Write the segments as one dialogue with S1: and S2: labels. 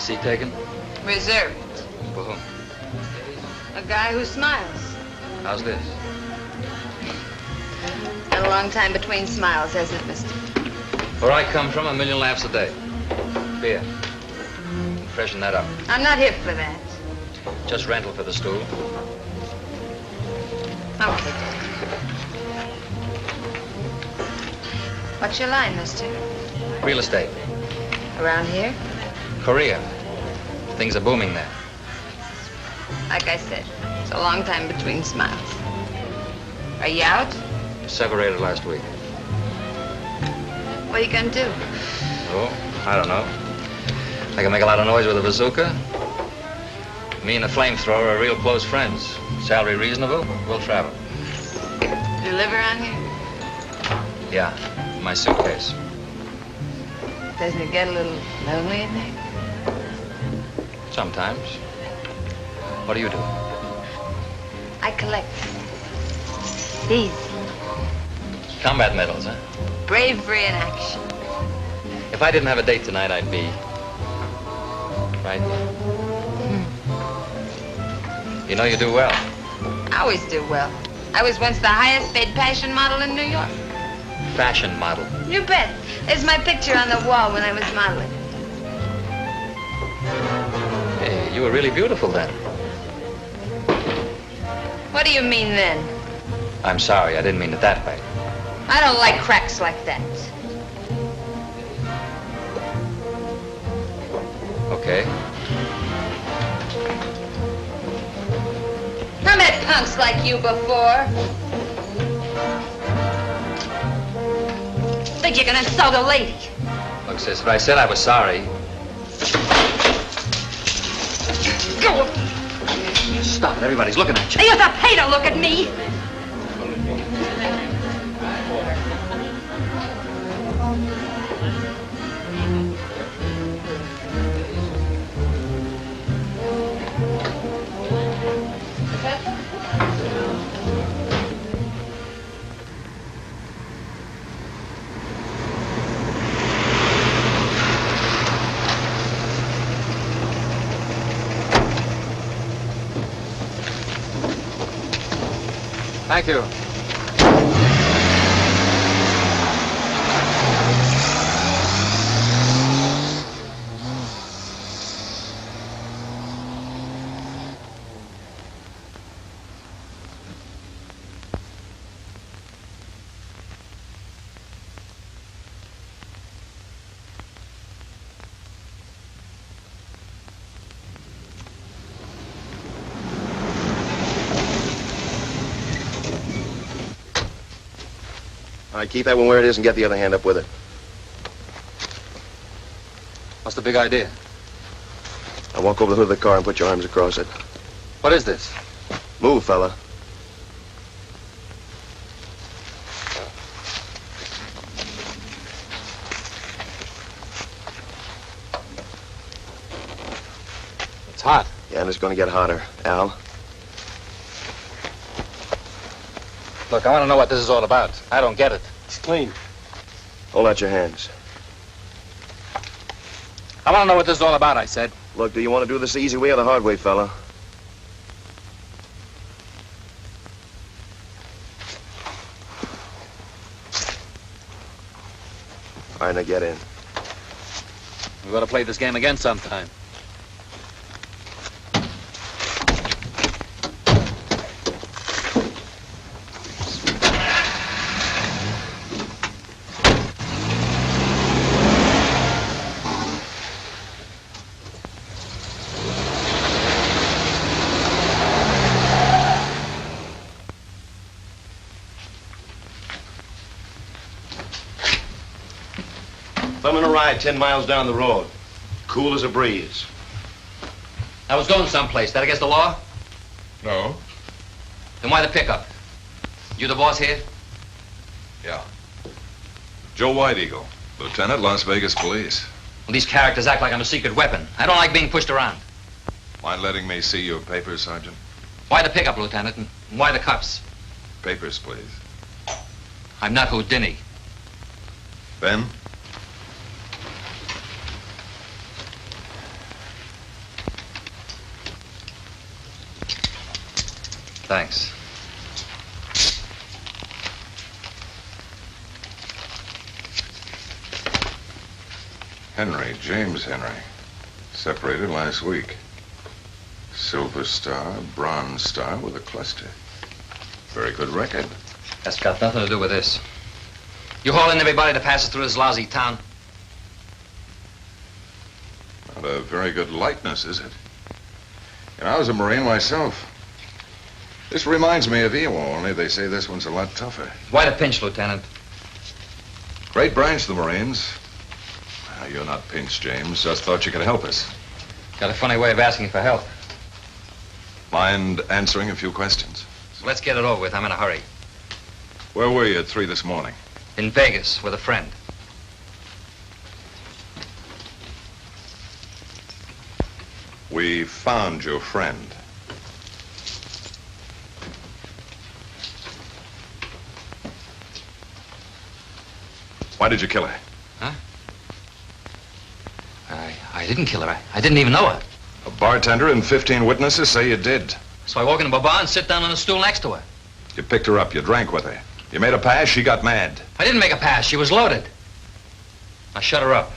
S1: Seat taken?
S2: Reserved.
S1: For whom?
S2: A guy who smiles.
S1: How's this?
S2: Had a long time between smiles, hasn't it, mister?
S1: Where I come from, 1,000,000 laughs a day. Beer. Freshen that up.
S2: I'm not here for that.
S1: Just rental for the stool.
S2: Okay. What's your line, mister?
S1: Real estate.
S2: Around here?
S1: Korea. Things are booming there.
S2: Like I said, it's a long time between smiles. Are you out?
S1: Separated last week.
S2: What are you gonna do?
S1: Oh, I don't know. I can make a lot of noise with a bazooka. Me and a flamethrower are real close friends. Salary reasonable, we'll travel.
S2: You live around here?
S1: Yeah, my suitcase.
S2: Doesn't it get a little lonely in there?
S1: Sometimes. What do you do?
S2: I collect these.
S1: Combat medals, huh?
S2: Bravery in action.
S1: If I didn't have a date tonight, I'd be... right? You know you do well.
S2: I always do well. I was once the highest paid fashion model in New York.
S1: Fashion model.
S2: You bet. There's my picture on the wall when I was modeling.
S1: Hey, you were really beautiful then.
S2: What do you mean then?
S1: I'm sorry, I didn't mean it that way.
S2: I don't like cracks like that.
S1: Okay.
S2: I met punks like you before. Think you're gonna insult a lady?
S1: Look, sis, if I said I was sorry...
S2: Go!
S1: Stop it, everybody's looking at you.
S2: You have to pay to look at me.
S1: Thank you.
S3: All right, keep that one where it is and get the other hand up with it.
S1: What's the big idea?
S3: Now walk over the hood of the car and put your arms across it.
S1: What is this?
S3: Move, fella.
S1: It's hot.
S3: Yeah, and it's going to get hotter. Al?
S1: Look, I want to know what this is all about. I don't get it.
S4: It's clean.
S3: Hold out your hands.
S1: I want to know what this is all about, I said.
S3: Look, do you want to do this the easy way or the hard way, fella? All right, now get in.
S1: We're going to play this game again sometime.
S3: I'm gonna ride 10 miles down the road. Cool as a breeze.
S1: I was going someplace. That against the law?
S5: No.
S1: Then why the pickup? You the boss here?
S5: Yeah. Joe White Eagle, Lieutenant, Las Vegas Police.
S1: Well, these characters act like I'm a secret weapon. I don't like being pushed around.
S5: Mind letting me see your papers, Sergeant?
S1: Why the pickup, Lieutenant? And why the cuffs?
S5: Papers, please.
S1: I'm not Houdini.
S5: Ben?
S1: Thanks.
S5: Henry, James Henry. Separated last week. Silver star, bronze star with a cluster. Very good record.
S1: That's got nothing to do with this. You haul in everybody that passes through this lousy town?
S5: Not a very good likeness, is it? And I was a Marine myself. This reminds me of Iowa, only they say this one's a lot tougher.
S1: Why the pinch, Lieutenant?
S5: Great branch, the Marines. You're not pinched, James. Just thought you could help us.
S1: Got a funny way of asking for help.
S5: Mind answering a few questions?
S1: So let's get it over with. I'm in a hurry.
S5: Where were you at 3 this morning?
S1: In Vegas with a friend.
S5: We found your friend. Why did you kill her?
S1: Huh? I didn't kill her. I didn't even know her.
S5: A bartender and 15 witnesses say you did.
S1: So I walk into a bar and sit down on a stool next to her.
S5: You picked her up. You drank with her. You made a pass. She got mad.
S1: I didn't make a pass. She was loaded. I shut her up.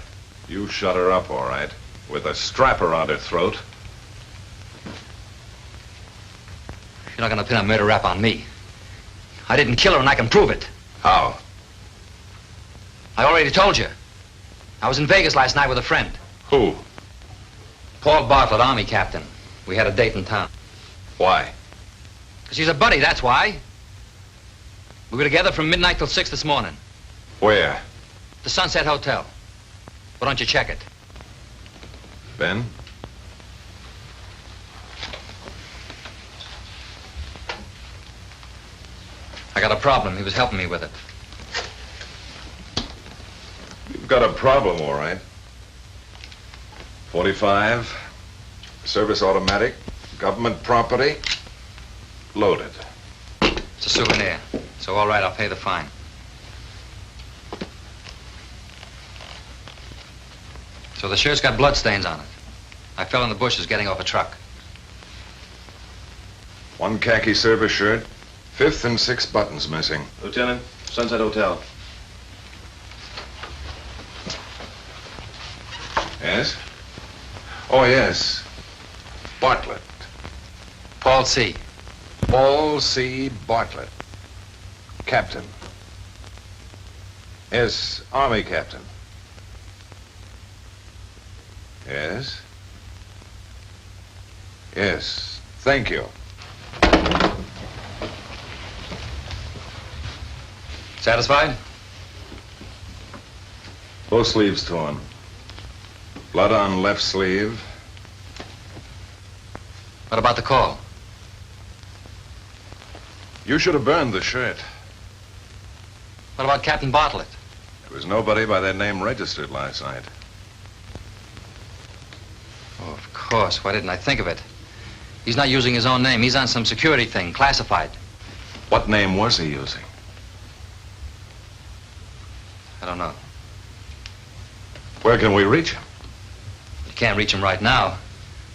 S5: You shut her up, all right, with a strap around her throat.
S1: You're not going to pin a murder rap on me. I didn't kill her, and I can prove it.
S5: How?
S1: I already told you. I was in Vegas last night with a friend.
S5: Who?
S1: Paul Bartlett, Army captain. We had a date in town.
S5: Why?
S1: Because he's a buddy, that's why. We were together from midnight till 6 this morning.
S5: Where?
S1: The Sunset Hotel. Why don't you check it?
S5: Ben?
S1: I got a problem. He was helping me with it.
S5: You've got a problem, all right. 45, service automatic, government property, loaded.
S1: It's a souvenir. So, all right, I'll pay the fine. So the shirt's got bloodstains on it. I fell in the bushes getting off a truck.
S5: 1 khaki service shirt, 5th and 6th buttons missing.
S3: Lieutenant, Sunset Hotel.
S5: Yes? Oh, yes. Bartlett.
S1: Paul C.
S5: Paul C. Bartlett. Captain. Yes, Army captain. Yes? Yes, thank you.
S1: Satisfied?
S5: Both sleeves torn. Blood on left sleeve.
S1: What about the call?
S5: You should have burned the shirt.
S1: What about Captain Bartlett?
S5: There was nobody by that name registered last night.
S1: Oh, of course. Why didn't I think of it? He's not using his own name. He's on some security thing, classified.
S5: What name was he using?
S1: I don't know.
S5: Where can we reach him?
S1: You can't reach him right now.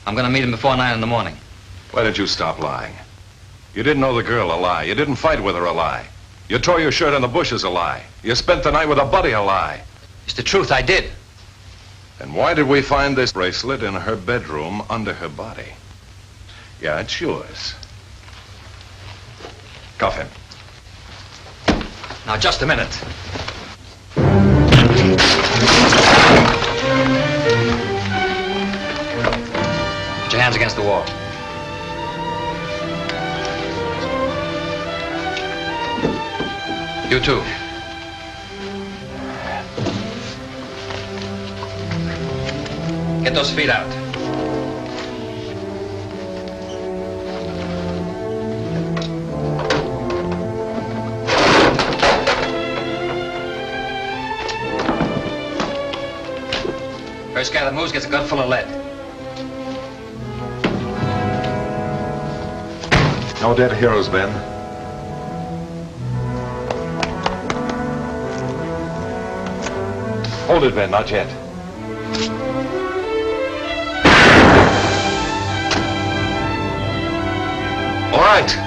S1: I'm going to meet him before 9 in the morning.
S5: Why did you stop lying? You didn't know the girl, a lie. You didn't fight with her, a lie. You tore your shirt in the bushes, a lie. You spent the night with a buddy, a lie.
S1: It's the truth, I did.
S5: And why did we find this bracelet in her bedroom under her body? Yeah, it's yours. Cuff him.
S1: Now, just a minute. Put your hands against the wall. You too. Get those feet out. First guy that moves gets a gun full of lead.
S5: No dead heroes, Ben. Hold it, Ben, not yet. All right.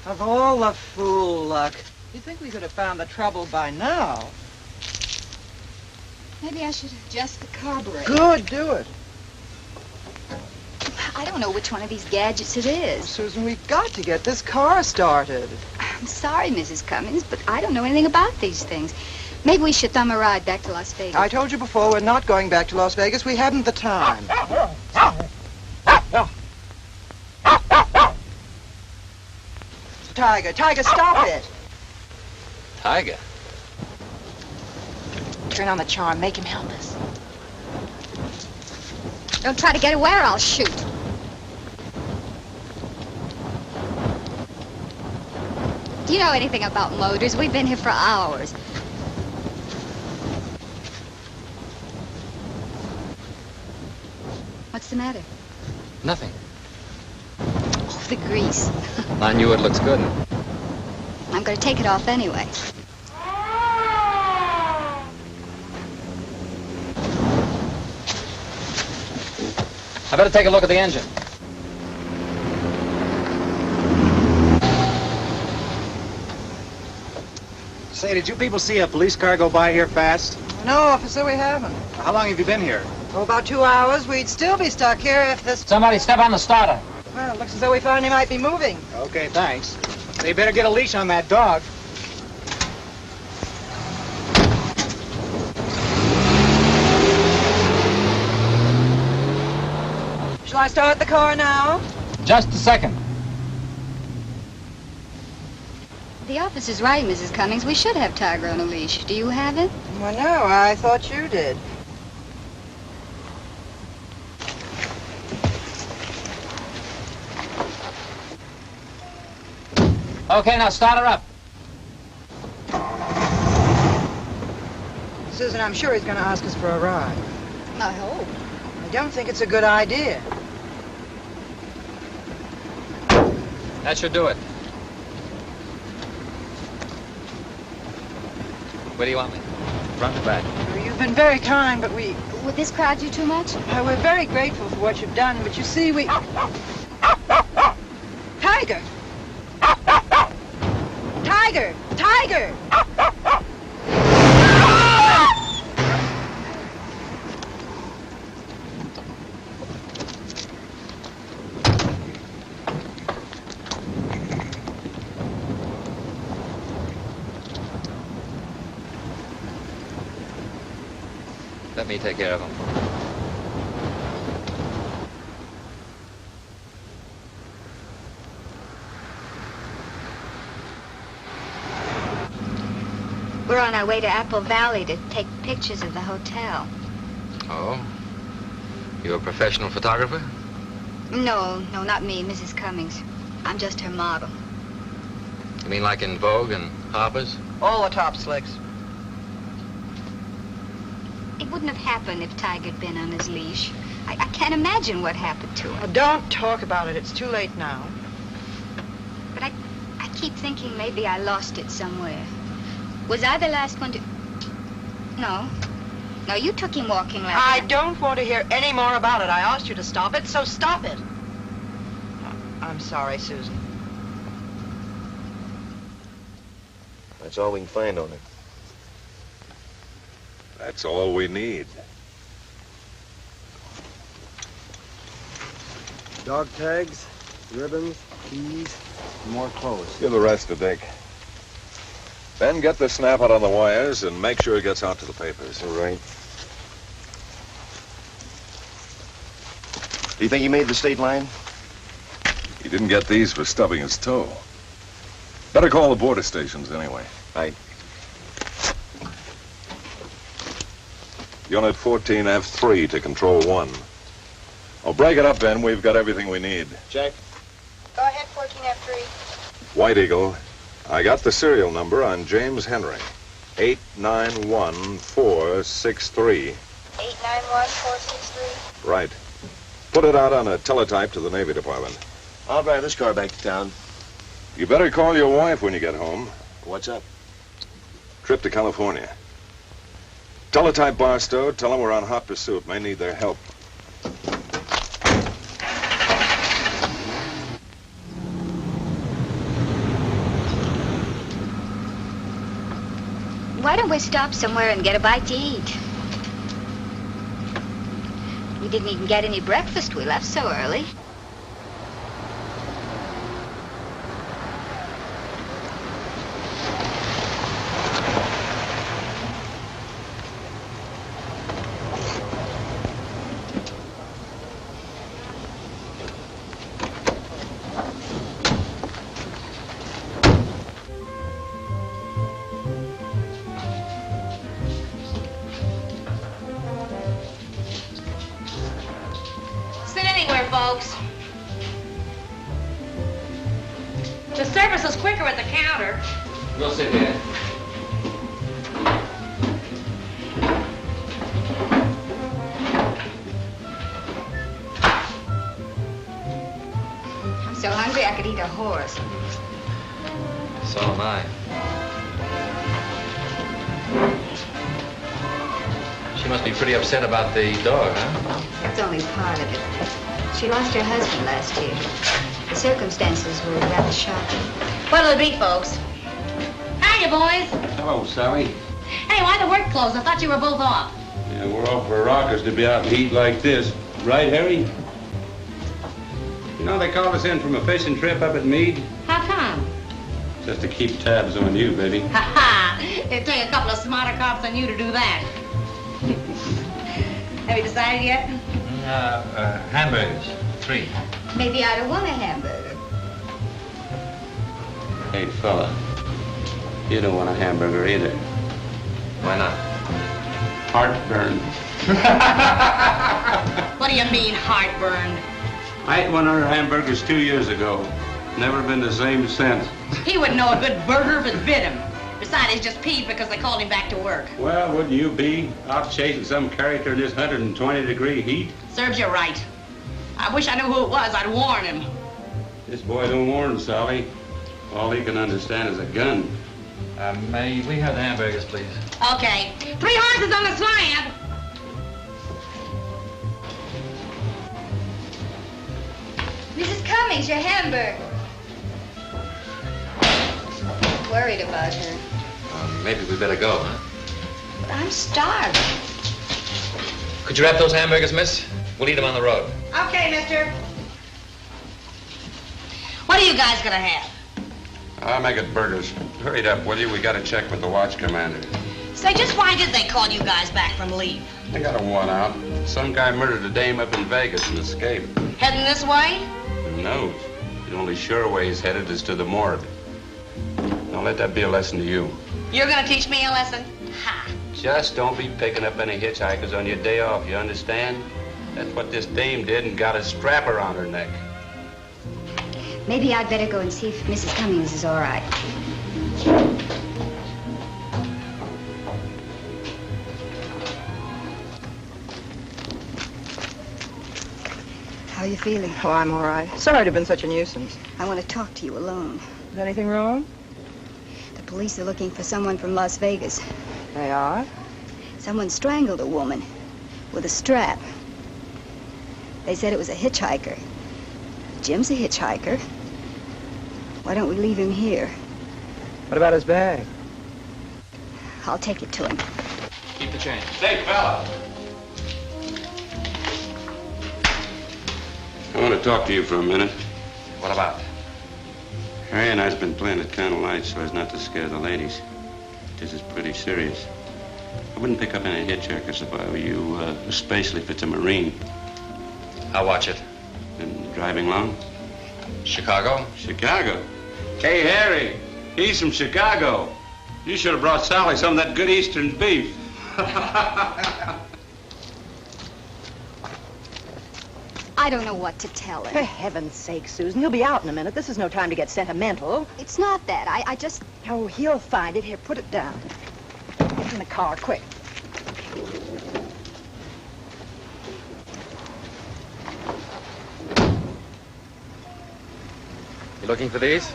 S4: Of all the fool luck, you'd think we could have found the trouble by now.
S6: Maybe I should adjust the carburetor.
S4: Good, do it.
S6: I don't know which one of these gadgets it is.
S4: Susan, we've got to get this car started.
S6: I'm sorry, Mrs. Cummings, but I don't know anything about these things. Maybe we should thumb a ride back to Las Vegas.
S4: I told you before, we're not going back to Las Vegas. We haven't the time. Tiger, Tiger, stop it.
S1: Tiger?
S6: Turn on the charm. Make him help us. Don't try to get away or I'll shoot. Do you know anything about motors? We've been here for hours. What's the matter?
S1: Nothing.
S6: Oh, the grease.
S1: On you it looks good.
S6: I'm going to take it off anyway.
S1: I better take a look at the engine.
S7: Say, did you people see a police car go by here fast?
S4: No, officer, we haven't.
S7: How long have you been here?
S4: Oh, about 2 hours. We'd still be stuck here if this...
S1: Somebody step on the starter.
S4: Well, it looks as though we finally might be moving.
S7: Okay, thanks. They better get a leash on that dog.
S4: Shall I start the car now?
S8: Just a second.
S6: The officer's right, Mrs. Cummings. We should have Tiger on a leash. Do you have it?
S4: Well, no, I thought you did.
S8: Okay, now start her up.
S4: Susan, I'm sure he's going to ask us for a ride.
S6: I hope.
S4: I don't think it's a good idea.
S8: That should do it. Where do you want me? Front or back?
S4: You've been very kind, but
S6: Would this crowd you too much?
S4: we're very grateful for what you've done, but you see, Tiger! Tiger! Tiger!
S1: Let me take care of him.
S6: We're on our way to Apple Valley to take pictures of the hotel.
S1: Oh? You a professional photographer?
S6: No, not me, Mrs. Cummings. I'm just her model.
S1: You mean like in Vogue and Harper's?
S4: All the top slicks.
S6: It wouldn't have happened if Tiger'd been on his leash. I can't imagine what happened to him.
S4: Don't talk about it. It's too late now.
S6: But I keep thinking maybe I lost it somewhere. Was I the last one to... No, you took him walking last
S4: I
S6: night.
S4: don't want to hear any more about it. I asked you to stop it, so stop it. I'm sorry, Susan.
S3: That's all we can find on her.
S5: That's all we need.
S7: Dog tags, ribbons, keys, more clothes.
S5: Give the rest to Dick. Then get the snap out on the wires and make sure it gets out to the papers.
S3: All right. Do you think he made the state line?
S5: He didn't get these for stubbing his toe. Better call the border stations anyway.
S3: Right.
S5: Unit 14F3 to Control 1. Oh, break it up, Ben. We've got everything we need.
S3: Check.
S6: Go ahead, 14F3.
S5: White Eagle, I got the serial number on James Henry. 891463.
S6: 891463.
S5: Right. Put it out on a teletype to the Navy Department.
S3: I'll drive this car back to town.
S5: You better call your wife when you get home.
S3: What's up?
S5: Trip to California. Teletype Barstow, tell them we're on hot pursuit. May need their help.
S6: Why don't we stop somewhere and get a bite to eat? We didn't even get any breakfast. We left so early.
S9: Folks. The service is quicker at the counter.
S1: We'll sit here.
S6: I'm so hungry I could eat a horse.
S1: So am I. She must be pretty upset about the dog, huh?
S6: That's only part of it. She lost her husband last year. The circumstances were rather shocking.
S9: What'll it be, folks? Hiya, boys.
S10: Hello, Sally.
S9: Hey, why the work closed? I thought you were both off.
S10: Yeah, we're off for rockers to be out in heat like this. Right, Harry? You know, they called us in from a fishing trip up at Meade.
S9: How come?
S10: Just to keep tabs on you, baby.
S9: Ha ha! It'd take a couple of smarter cops than you to do that. Have you decided yet?
S1: Hamburgers. 3.
S6: Maybe I don't want a hamburger.
S10: Hey, fella. You don't want a hamburger either.
S1: Why not?
S10: Heartburn.
S9: What do you mean, heartburn?
S10: I ate one of her hamburgers 2 years ago. Never been the same since.
S9: He would know a good burger if it bit him. Besides, he's just peeved because they called him back to work.
S10: Well, wouldn't you be out chasing some character in this 120-degree heat?
S9: Serves you right. I wish I knew who it was. I'd warn him.
S10: This boy don't warn Sally. All he can understand is a gun.
S1: May we have the hamburgers, please?
S9: Okay. 3 horses on the slab.
S6: Mrs. Cummings, your hamburger. Worried about her.
S1: Maybe we better go, huh?
S6: But I'm starving.
S1: Could you wrap those hamburgers, miss? We'll eat them on the road.
S9: Okay, mister. What are you guys gonna have?
S10: I'll make it burgers. Hurry it up, will you? We got to check with the watch commander.
S9: Say, just why did they call you guys back from leave?
S10: I got a one out. Some guy murdered a dame up in Vegas and escaped.
S9: Heading this way?
S10: Who knows? The only sure way he's headed is to the morgue. Now let that be a lesson to you.
S9: You're gonna teach me a lesson? Ha!
S10: Just don't be picking up any hitchhikers on your day off, you understand? That's what this dame did and got a strap around her neck.
S6: Maybe I'd better go and see if Mrs. Cummings is all right. How are you feeling?
S4: Oh, I'm all right. Sorry to have been such a nuisance.
S6: I want to talk to you alone.
S4: Is anything wrong?
S6: The police are looking for someone from Las Vegas.
S4: They are?
S6: Someone strangled a woman with a strap. They said it was a hitchhiker. Jim's a hitchhiker. Why don't we leave him here?
S4: What about his bag?
S6: I'll take it to him.
S1: Keep the change.
S10: Say, fella. I want to talk to you for a minute.
S1: What about?
S10: Harry and I's been playing it kind of light so as not to scare the ladies. This is pretty serious. I wouldn't pick up any hitchhikers if I were you, especially if it's a Marine.
S1: I'll watch it.
S10: Been driving long?
S1: Chicago?
S10: Chicago? Hey, Harry, he's from Chicago. You should have brought Sally some of that good Eastern beef.
S6: I don't know what to tell her.
S4: For heaven's sake, Susan, you'll be out in a minute. This is no time to get sentimental.
S6: It's not that. I just...
S4: Oh, he'll find it. Here, put it down. Get in the car, quick.
S1: You looking for these?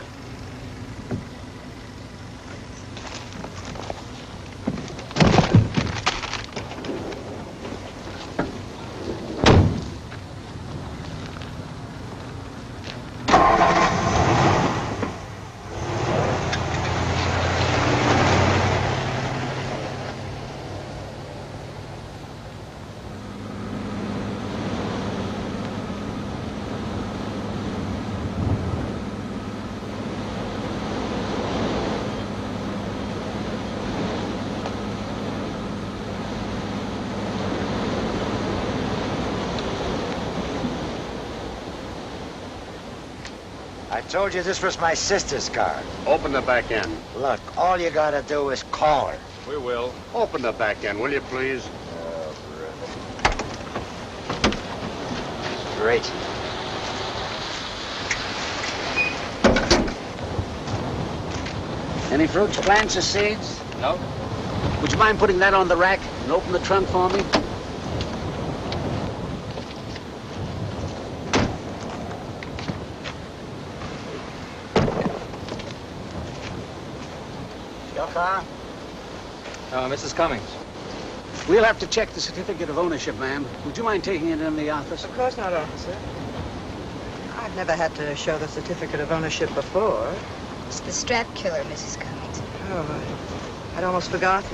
S7: I told you this was my sister's car.
S3: Open the back end.
S7: Look, all you gotta do is call her.
S3: We will. Open the back end, will you, please?
S7: Great. Any fruits, plants, or seeds?
S8: No?
S7: Would you mind putting that on the rack and open the trunk for me? Your car?
S8: Mrs. Cummings.
S7: We'll have to check the certificate of ownership, ma'am. Would you mind taking it in the office?
S4: Of course not, officer. I've never had to show the certificate of ownership before.
S6: It's the strap killer, Mrs. Cummings.
S4: Oh, I'd almost forgotten.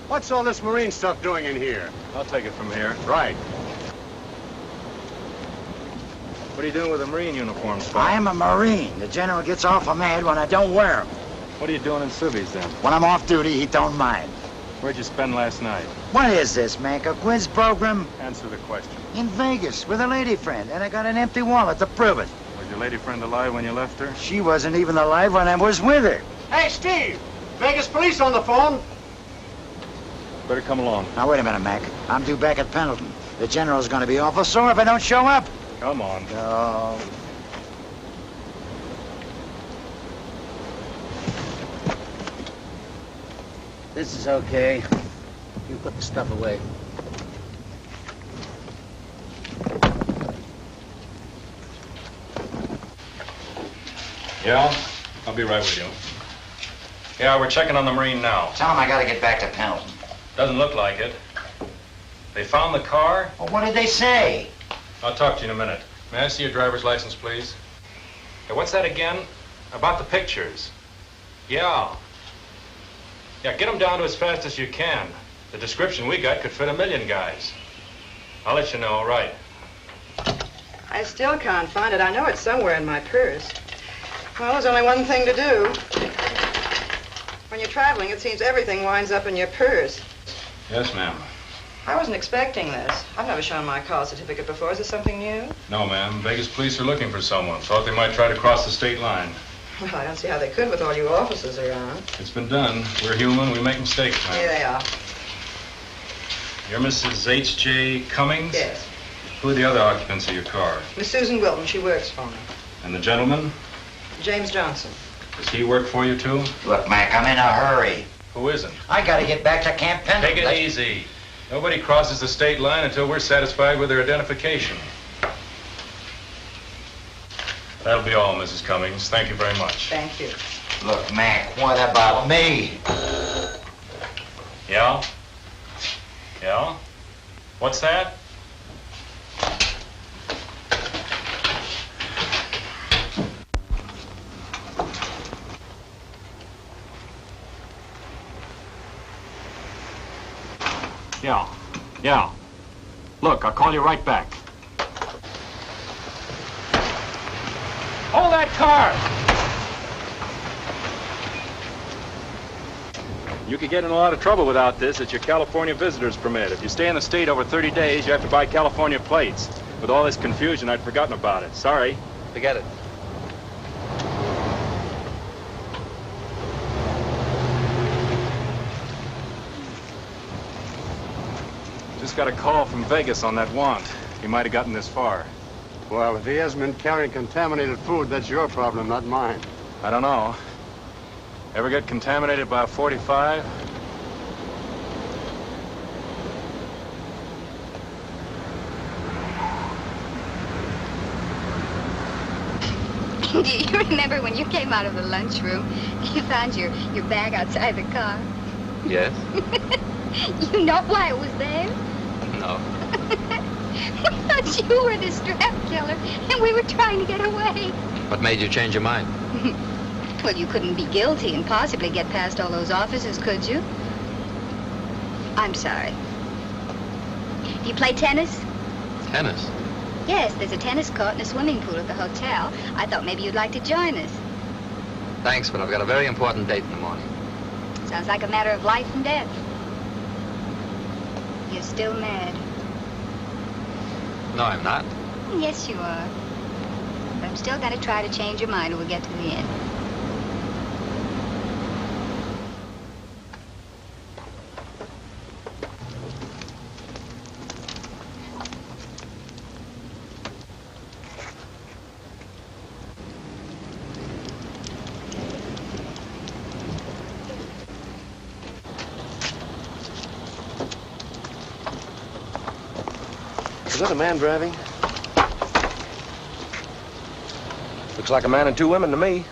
S3: What's all this Marine stuff doing in here?
S1: I'll take it from here.
S3: Right.
S8: What are you doing with a Marine uniform, Spot?
S11: I am a Marine. The general gets awful mad when I don't wear them.
S8: What are you doing in civvies, then?
S11: When I'm off duty, he don't mind.
S8: Where'd you spend last night?
S11: What is this, Mac? A quiz program?
S8: Answer the question.
S11: In Vegas, with a lady friend, and I got an empty wallet to prove it.
S8: Was your lady friend alive when you left her?
S11: She wasn't even alive when I was with her.
S7: Hey, Steve! Vegas police on the phone.
S8: Better come along.
S11: Now, wait a minute, Mac. I'm due back at Pendleton. The general's gonna be awful sore if I don't show up.
S8: Come on.
S11: No. This is okay. You put the stuff away.
S8: Yeah? I'll be right with you. Yeah, we're checking on the Marine now.
S11: Tell him I gotta get back to Pendleton.
S8: Doesn't look like it. They found the car?
S11: Well, what did they say?
S8: I'll talk to you in a minute. May I see your driver's license, please? Hey, what's that again? About the pictures. Yeah. Yeah, get them down to as fast as you can. The description we got could fit 1,000,000 guys. I'll let you know, all right.
S4: I still can't find it. I know it's somewhere in my purse. Well, there's only one thing to do. When you're traveling, it seems everything winds up in your purse.
S8: Yes, ma'am.
S4: I wasn't expecting this. I've never shown my call certificate before. Is this something new?
S8: No, ma'am. Vegas police are looking for someone. Thought they might try to cross the state line.
S4: Well, I don't see how they could with all you officers around.
S8: It's been done. We're human. We make mistakes, ma'am.
S4: Here they are.
S8: You're Mrs. H.J. Cummings?
S4: Yes.
S8: Who are the other occupants of your car?
S4: Miss Susan Wilton. She works for me.
S8: And the gentleman?
S4: James Johnson.
S8: Does he work for you, too?
S11: Look, Mac, I'm in a hurry.
S8: Who isn't?
S11: I gotta get back to Camp Pendleton.
S8: Take it easy. Nobody crosses the state line until we're satisfied with their identification. That'll be all, Mrs. Cummings. Thank you very much.
S4: Thank you.
S11: Look, Mac, what about me?
S8: Yeah? Yeah? What's that? Yeah. Yeah. Look, I'll call you right back. Hold that car! You could get in a lot of trouble without this. It's your California visitor's permit. If you stay in the state over 30 days, you have to buy California plates. With all this confusion, I'd forgotten about it. Sorry.
S1: Forget it.
S8: Just got a call from Vegas on that want. He might have gotten this far.
S12: Well, if he hasn't been carrying contaminated food, that's your problem, not mine.
S8: I don't know. Ever get contaminated by a 45?
S6: Do you remember when you came out of the lunchroom, you found your bag outside the car?
S1: Yes?
S6: You know why it was there?
S1: No.
S6: We thought you were the strap killer, and we were trying to get away.
S1: What made you change your mind?
S6: Well, you couldn't be guilty and possibly get past all those officers, could you? I'm sorry. Do you play tennis?
S1: Tennis?
S6: Yes, there's a tennis court and a swimming pool at the hotel. I thought maybe you'd like to join us.
S1: Thanks, but I've got a very important date in the morning.
S6: Sounds like a matter of life and death. You're still mad.
S1: No, I'm not.
S6: Yes, you are. But I'm still going to try to change your mind when we get to the end.
S3: Is that a man driving? Looks like a man and two women to me.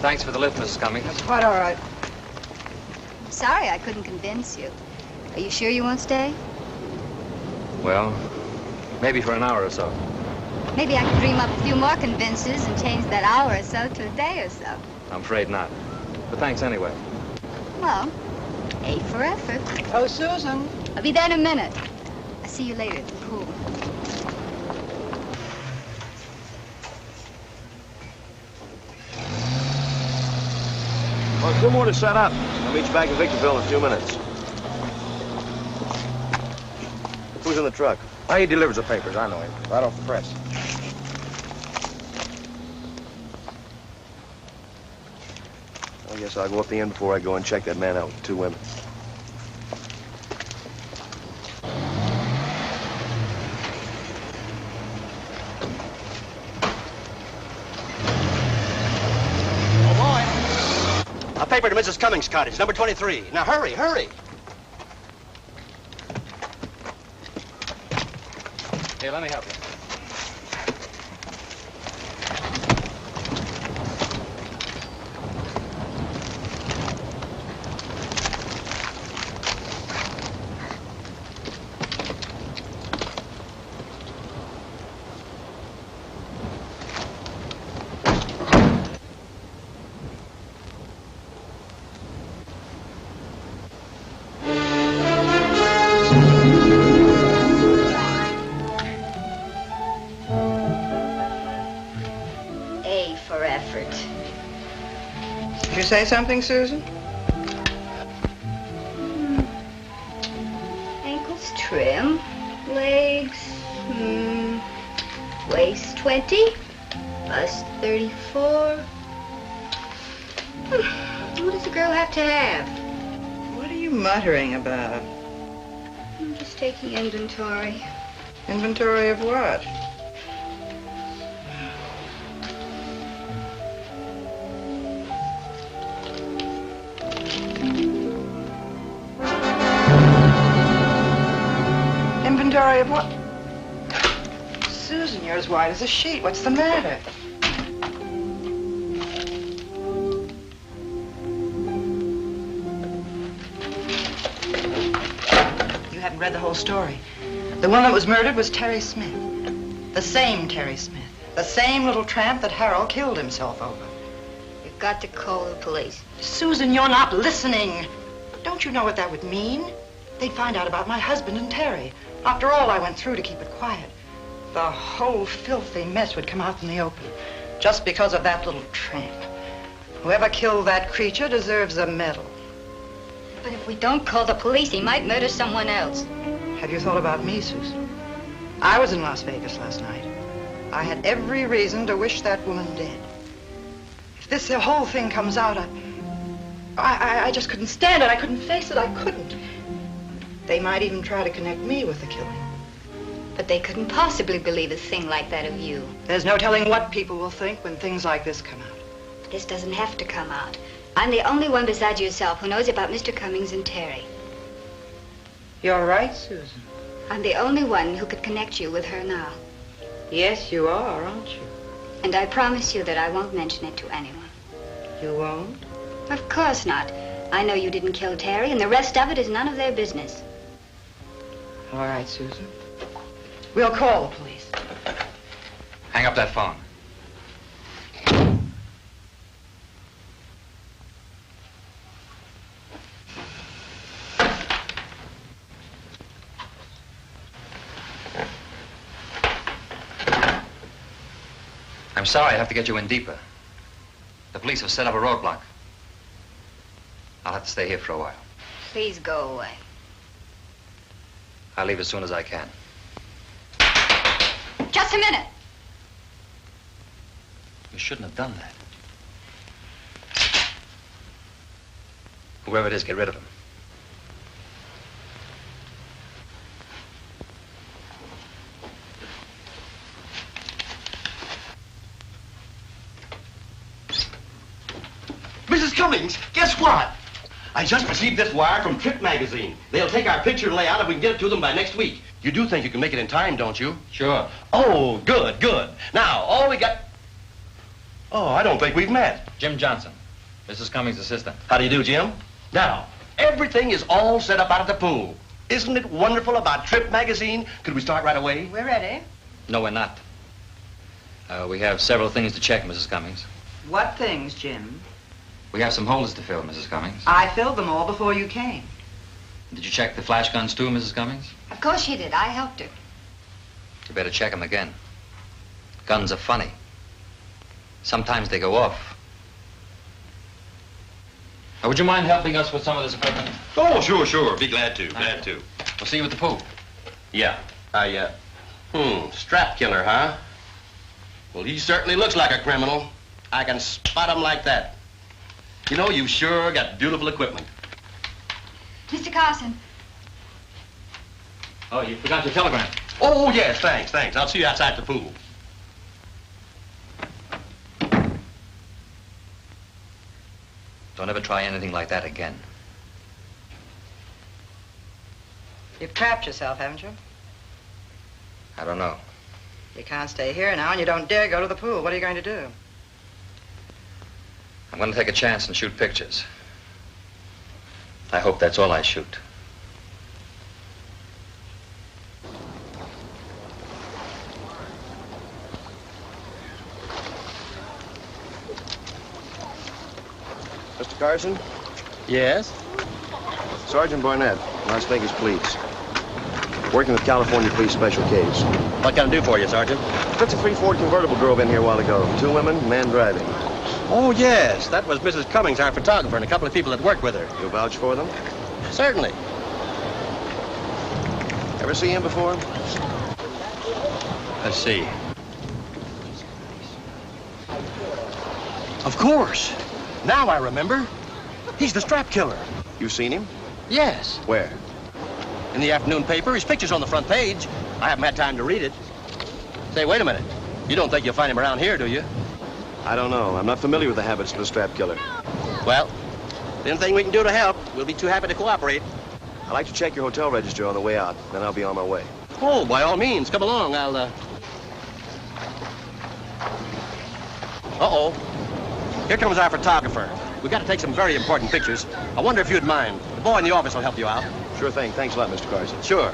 S1: Thanks for the lift, Mrs. Cummings.
S4: That's quite all right.
S6: Sorry I couldn't convince you. Are you sure you won't stay?
S1: Well, maybe for an hour or so.
S6: Maybe I could dream up a few more convinces and change that hour or so to a day or so.
S1: I'm afraid not. But thanks anyway.
S6: Well, A for effort.
S4: Oh, Susan.
S6: I'll be there in a minute. I'll see you later at the pool.
S3: Well, 2 more to set up. I'll meet you back in Victorville in a few minutes. Who's in the truck?
S13: Oh, he delivers the papers. I know him. Right off the press.
S3: I guess I'll go up the inn before I go and check that man out with 2 women.
S13: A paper to Mrs. Cummings' cottage, number 23. Now, hurry, hurry.
S1: Here, let me help you.
S4: Did you say something, Susan?
S6: Ankles trim, legs, waist 20, bust 34. What does a girl have to have?
S4: What are you muttering about?
S6: I'm just taking inventory.
S4: Inventory of what? Inventory of what? Susan, you're as white as a sheet. What's the matter? You haven't read the whole story. The one that was murdered was Terry Smith. The same Terry Smith. The same little tramp that Harold killed himself over.
S6: You've got to call the police.
S4: Susan, you're not listening. Don't you know what that would mean? They'd find out about my husband and Terry. After all I went through to keep it quiet. The whole filthy mess would come out in the open. Just because of that little tramp. Whoever killed that creature deserves a medal.
S6: But if we don't call the police, he might murder someone else.
S4: Have you thought about me, Susan? I was in Las Vegas last night. I had every reason to wish that woman dead. If this whole thing comes out, I just couldn't stand it. I couldn't face it. I couldn't. They might even try to connect me with the killing.
S6: But they couldn't possibly believe a thing like that of you.
S4: There's no telling what people will think when things like this come out.
S6: This doesn't have to come out. I'm the only one besides yourself who knows about Mr. Cummings and Terry.
S4: You're right, Susan.
S6: I'm the only one who could connect you with her now.
S4: Yes, you are, aren't you?
S6: And I promise you that I won't mention it to anyone.
S4: You won't?
S6: Of course not. I know you didn't kill Terry, and the rest of it is none of their business.
S4: All right, Susan. We'll call the police.
S1: Hang up that phone. I'm sorry I have to get you in deeper. The police have set up a roadblock. I'll have to stay here for a while.
S6: Please go away.
S1: I'll leave as soon as I can.
S6: Just a minute.
S1: You shouldn't have done that. Whoever it is, get rid of him.
S3: Mrs. Cummings, guess what? I just received this wire from Trip Magazine. They'll take our picture and layout if we can get it to them by next week. You do think you can make it in time, don't you?
S1: Sure.
S3: Oh, good, good. Now, all we got... Oh, I don't think we've met.
S1: Jim Johnson. Mrs. Cummings' assistant.
S3: How do you do, Jim? Now, everything is all set up out at the pool. Isn't it wonderful about Trip magazine? Could we start right away?
S9: We're ready.
S1: No, we're not. We have several things to check, Mrs. Cummings.
S4: What things, Jim?
S1: We have some holders to fill, Mrs. Cummings.
S4: I filled them all before you came.
S1: Did you check the flash guns, too, Mrs. Cummings?
S2: Of course she did. I helped her.
S1: You better check them again. Guns are funny. Sometimes they go off. Would you mind helping us with some of this equipment?
S3: Oh, sure. Be glad to. Glad to.
S1: We'll see you at the pool.
S3: Yeah. Strap killer, huh? Well, he certainly looks like a criminal. I can spot him like that. You know, you've sure got beautiful equipment.
S2: Mr. Carson.
S1: Oh, you forgot your telegram.
S3: Oh, yes, thanks. I'll see you outside the pool.
S1: Don't ever try anything like that again.
S4: You've trapped yourself, haven't you?
S1: I don't know.
S4: You can't stay here now, and you don't dare go to the pool. What are you going to do?
S1: I'm going to take a chance and shoot pictures. I hope that's all I shoot.
S3: Mr. Carson?
S13: Yes?
S3: Sergeant Barnett, Las Vegas Police. Working with California Police Special Case.
S13: What can I do for you, Sergeant?
S3: It's a 3 Ford convertible drove in here a while ago. 2 women, man driving.
S13: Oh, yes. That was Mrs. Cummings, our photographer, and a couple of people that worked with her.
S3: You vouch for them?
S13: Certainly.
S3: Ever see him before?
S13: Let's see. Of course. Now I remember. He's the strap killer.
S3: You seen him?
S13: Yes.
S3: Where?
S13: In the afternoon paper. His picture's on the front page. I haven't had time to read it. Say, wait a minute. You don't think you'll find him around here, do you?
S3: I don't know. I'm not familiar with the habits of the strap killer.
S13: Well, anything we can do to help, we'll be too happy to cooperate.
S3: I'd like to check your hotel register on the way out. Then I'll be on my way.
S13: Oh, by all means. Come along. Uh-oh. Here comes our photographer. We've got to take some very important pictures. I wonder if you'd mind. The boy in the office will help you out.
S3: Sure thing. Thanks a lot, Mr. Carson.
S13: Sure.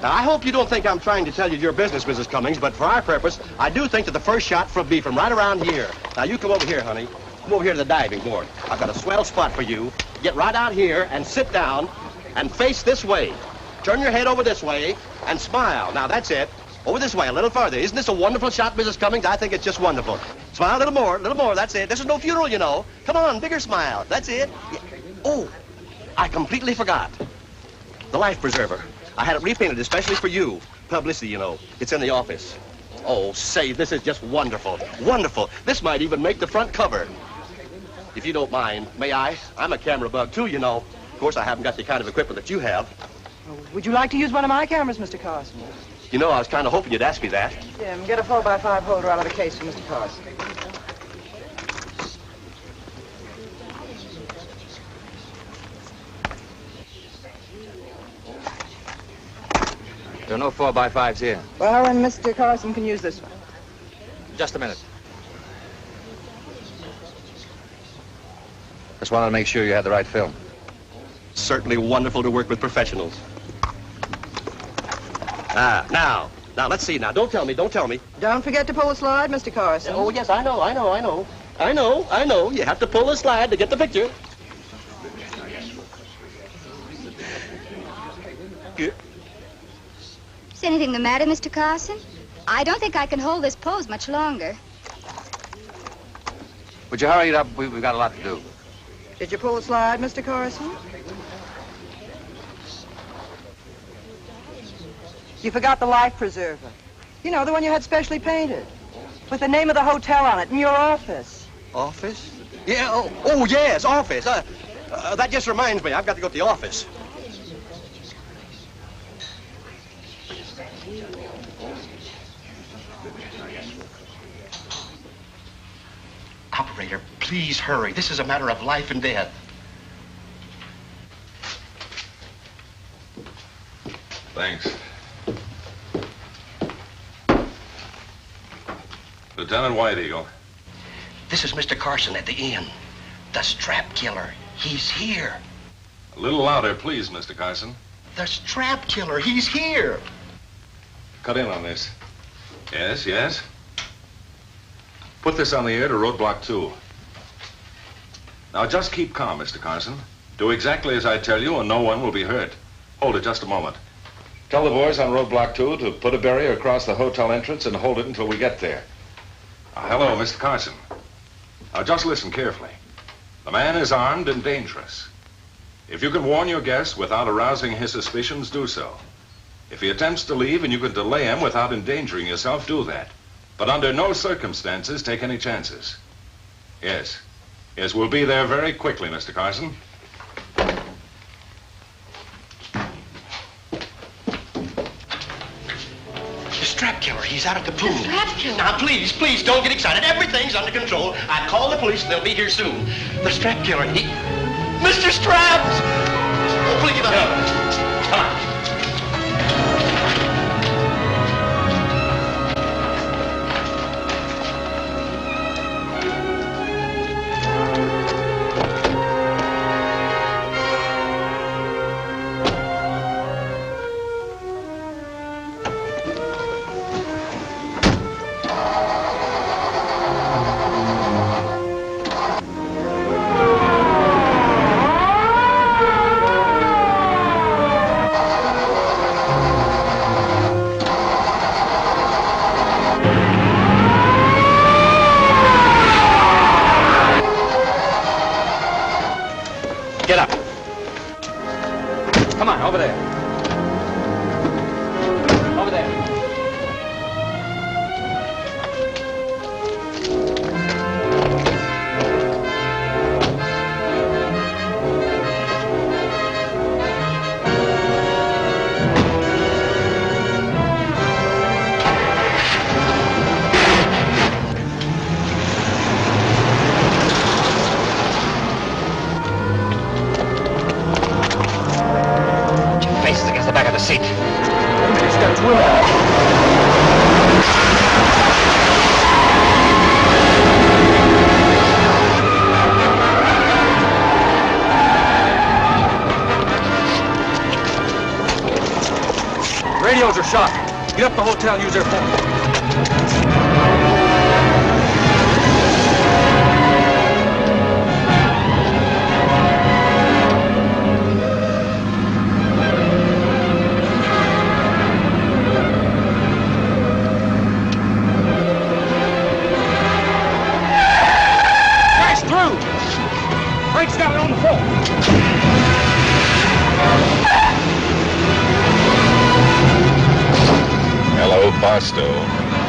S13: Now, I hope you don't think I'm trying to tell you your business, Mrs. Cummings, but for our purpose, I do think that the first shot will be from right around here. Now, you come over here, honey. Come over here to the diving board. I've got a swell spot for you. Get right out here and sit down and face this way. Turn your head over this way and smile. Now, that's it. Over this way, a little farther. Isn't this a wonderful shot, Mrs. Cummings? I think it's just wonderful. Smile a little more, that's it. This is no funeral, you know. Come on, bigger smile. That's it. Oh, I completely forgot. The life preserver. I had it repainted especially for you. Publicity, you know. It's in the office. Oh, say, this is just wonderful. Wonderful. This might even make the front cover. If you don't mind, may I? I'm a camera bug, too, you know. Of course, I haven't got the kind of equipment that you have.
S4: Would you like to use one of my cameras, Mr. Carson?
S3: You know, I was kind of hoping you'd ask me that.
S4: Jim, get a 4x5 holder out of the case for Mr. Carson.
S1: There are no 4x5s here.
S4: Well, then Mr. Carson can use this one.
S1: Just a minute. Just wanted to make sure you had the right film.
S3: Certainly wonderful to work with professionals. Now, let's see. Now, don't tell me.
S4: Don't forget to pull the slide, Mr. Carson.
S3: Oh, yes, I know. You have to pull the slide to get the picture.
S6: Is anything the matter, Mr. Carson? I don't think I can hold this pose much longer.
S1: Would you hurry it up? We've got a lot to do.
S4: Did you pull the slide, Mr. Carson? You forgot the life preserver. You know, the one you had specially painted. With the name of the hotel on it in your office.
S13: Office? Yeah, oh yes, office. That just reminds me, I've got to go to the office. Operator, please hurry. This is a matter of life and death.
S5: Thanks. Lieutenant White Eagle.
S3: This is Mr. Carson at the inn. The strap killer. He's here.
S5: A little louder, please, Mr. Carson.
S3: The strap killer. He's here.
S5: Cut in on this. Yes, yes. Put this on the air to roadblock 2. Now, just keep calm, Mr. Carson. Do exactly as I tell you, and no one will be hurt. Hold it just a moment. Tell the boys on roadblock 2 to put a barrier across the hotel entrance and hold it until we get there. Hello, Mr. Carson. Now, just listen carefully. The man is armed and dangerous. If you can warn your guest without arousing his suspicions, do so. If he attempts to leave and you can delay him without endangering yourself, do that. But under no circumstances take any chances. Yes. Yes, we'll be there very quickly, Mr. Carson.
S3: The strap killer. He's out at the pool.
S2: The strap killer?
S3: Now, please, please, don't get excited. Everything's under control. I called the police and they'll be here soon. The strap killer, he... Mr. Straps! Oh, please, come on.
S14: Radios are shot. Get up the hotel and use their phone.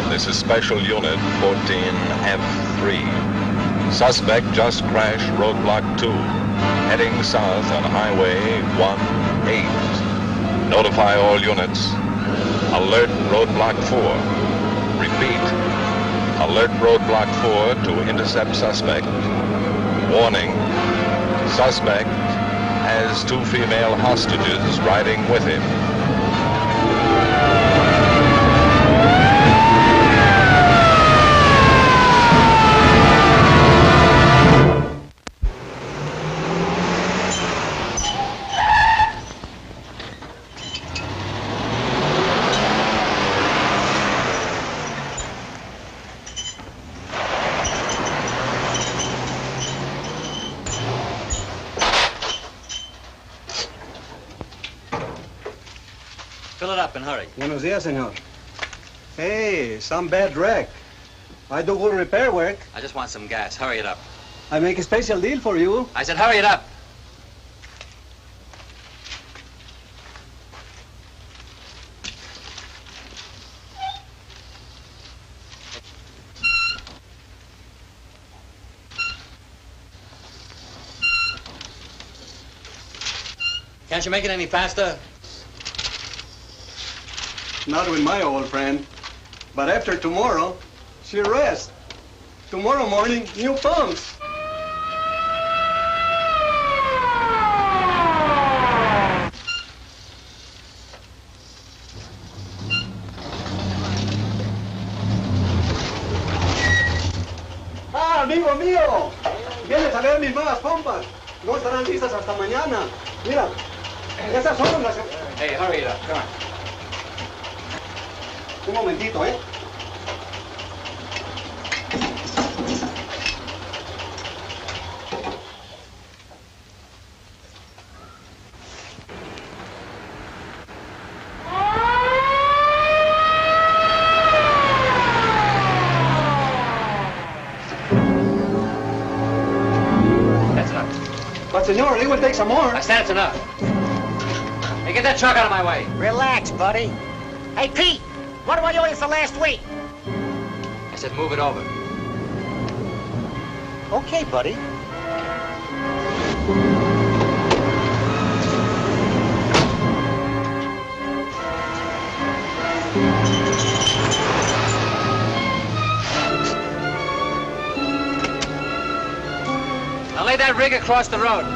S5: This is Special Unit 14F3. Suspect just crashed roadblock 2, heading south on Highway 18. Notify all units. Alert roadblock 4. Repeat. Alert roadblock 4 to intercept suspect. Warning. Suspect has 2 female hostages riding with him.
S15: Fill it up and hurry.
S16: Buenos dias, senor. Hey, some bad wreck. I do good repair work.
S15: I just want some gas. Hurry it up.
S16: I make a special deal for you.
S15: I said hurry it up. Can't you make it any faster?
S16: Not with my old friend. But after tomorrow, she rests. Tomorrow morning, new pumps. Amigo mío, vienes a ver mis nuevas pompas. No estarán listas hasta mañana. Mira, esas son las...
S15: Hey, hurry it up. Come on.
S16: Un momentito, ¿eh? But, senor, it will take some more.
S15: I said it's enough. Hey, get that truck out of my way.
S11: Relax, buddy. Hey, Pete, what do I owe you for last week?
S15: I said move it over.
S11: Okay, buddy.
S15: Now lay that rig across the road.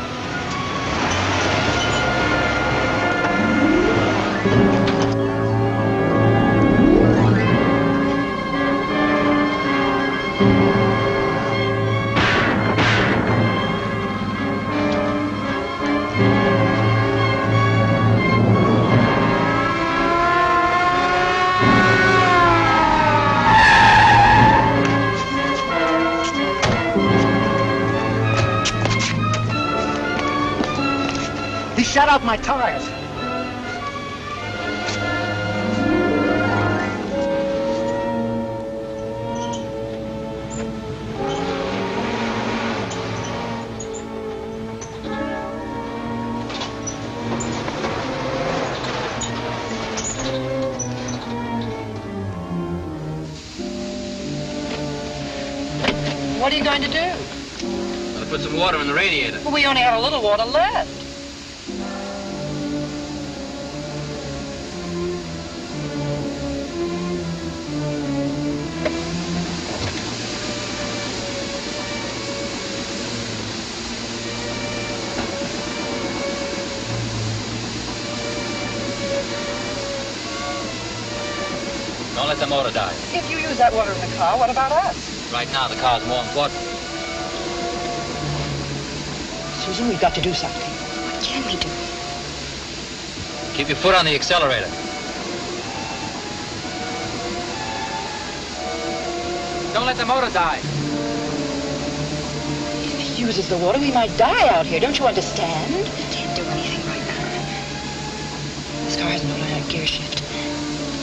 S11: He shot out my tires.
S4: What are you going to do?
S15: I'll put some water in the radiator.
S4: Well, we only have a little water left.
S15: Don't let the motor die.
S4: If you use that water in the car, what about us?
S15: Right now, the car's more important.
S4: Susan, we've got to do something.
S6: What can we do?
S15: Keep your foot on the accelerator. Don't let the motor die.
S4: If he uses the water, we might die out here. Don't you understand?
S6: We can't do anything right now.
S4: This car has an automatic gear shift.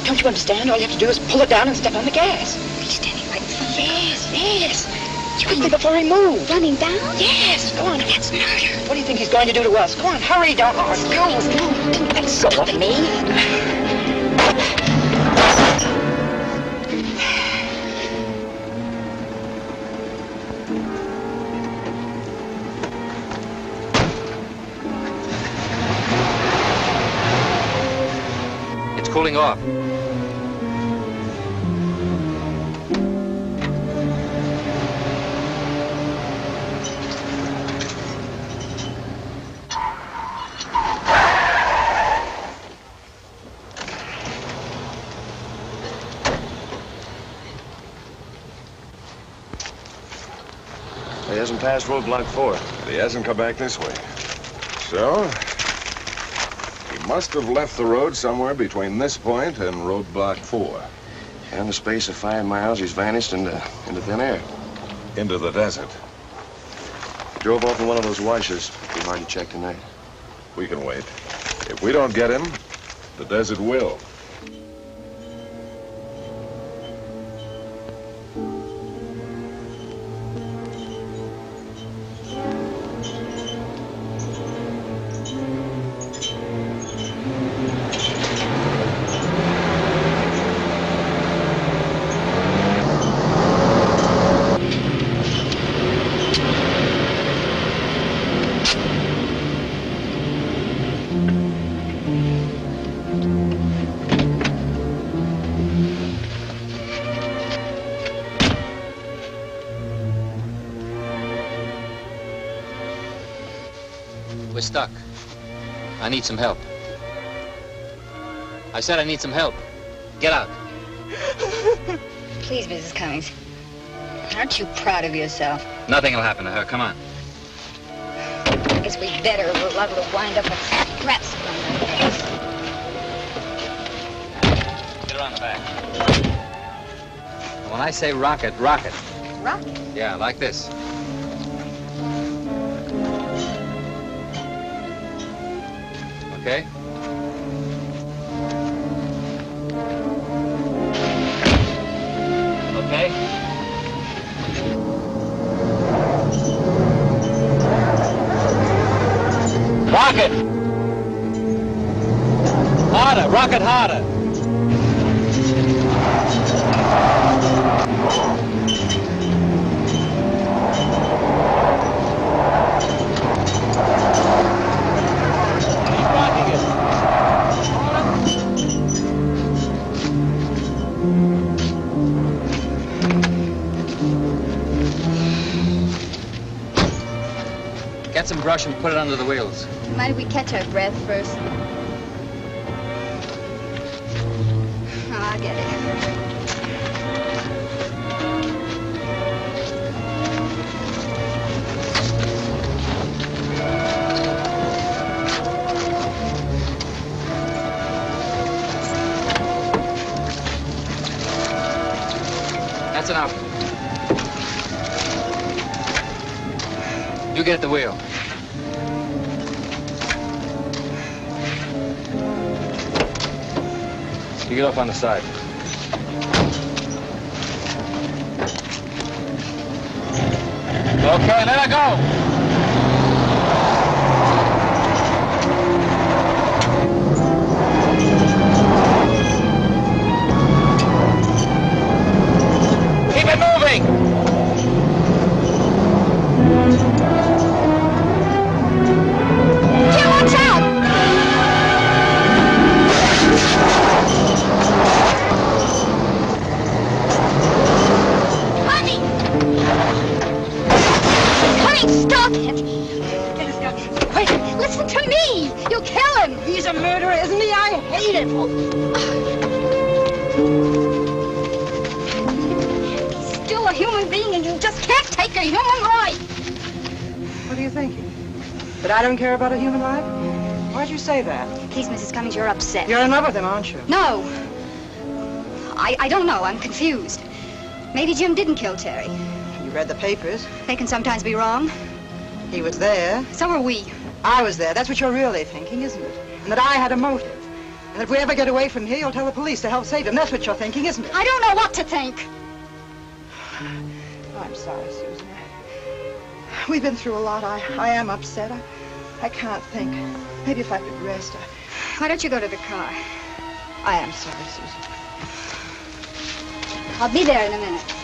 S4: Don't you understand? All you have to do is pull it down and step on the gas.
S6: He's standing right in front of the
S4: Yes, yes. Quickly before he moves.
S6: Running down?
S4: Yes, go on.
S6: That's murder.
S4: What do you think he's going to do to us? Go on, hurry, don't argue.
S6: No, let go of me.
S15: It's cooling off.
S17: He hasn't passed roadblock 4.
S5: He hasn't come back this way. So, he must have left the road somewhere between this point and roadblock 4.
S17: In the space of 5 miles, he's vanished into thin air.
S5: Into the desert.
S17: Drove off in one of those washes. Be hard to check tonight.
S5: We can wait. If we don't get him, the desert will.
S15: We're stuck. I need some help. I said I need some help. Get out.
S6: Please, Mrs. Cummings. Aren't you proud of yourself?
S1: Nothing will happen to her. Come on.
S6: I guess we'd better. We're liable to wind up with straps around our necks.
S1: Get her on the back. When I say rocket, rocket.
S6: Rocket?
S1: Yeah, like this. Okay? Okay? Rocket! Harder, rocket harder. Keep rocking it. Get some brush and put it under the wheels.
S6: Mind if we catch our breath first? Oh, I'll get it.
S1: That's enough. You get at the wheel. You get off on the side. Okay, let her go. Keep it moving.
S6: Jim, watch out! Stop it! Wait, listen to me! You'll kill him!
S4: He's a murderer, isn't he? I hate him!
S6: He's still a human being and you just can't take a human life!
S4: What are you thinking? That I don't care about a human life? Why'd you say that?
S6: Please, Mrs. Cummings, you're upset.
S4: You're in love with him, aren't you?
S6: No. I don't know. I'm confused. Maybe Jim didn't kill Terry.
S4: You read the papers.
S6: They can sometimes be wrong.
S4: He was there.
S6: So were we.
S4: I was there. That's what you're really thinking, isn't it? And that I had a motive. And if we ever get away from here, you'll tell the police to help save him. That's what you're thinking, isn't it?
S6: I don't know what to think.
S4: I'm sorry, Susan. We've been through a lot. I am upset. I can't think. Maybe if I could rest.
S6: Why don't you go to the car?
S4: I am sorry, Susan.
S6: I'll be there in a minute.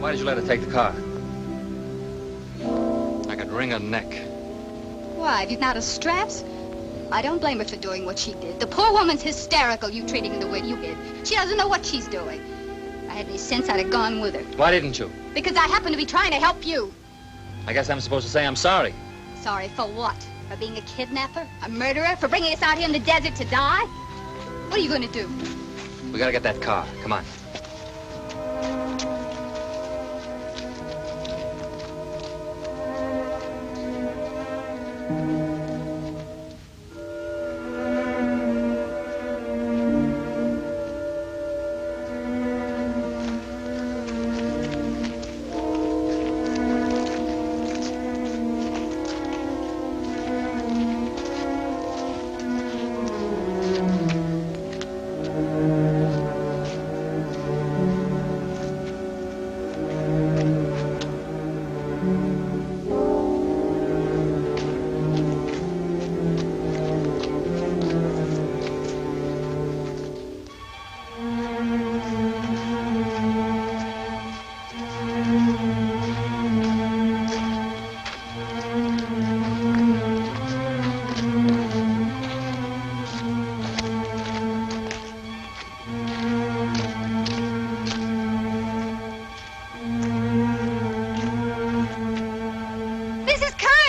S1: Why did you let her take the car? I could wring her neck.
S6: Why, have you not a straps? I don't blame her for doing what she did. The poor woman's hysterical, you treating her the way you did. She doesn't know what she's doing. If I had any sense, I'd have gone with her.
S1: Why didn't you?
S6: Because I happen to be trying to help you.
S1: I guess I'm supposed to say I'm sorry.
S6: Sorry for what? For being a kidnapper? A murderer? For bringing us out here in the desert to die? What are you going to do?
S1: We gotta get that car. Come on.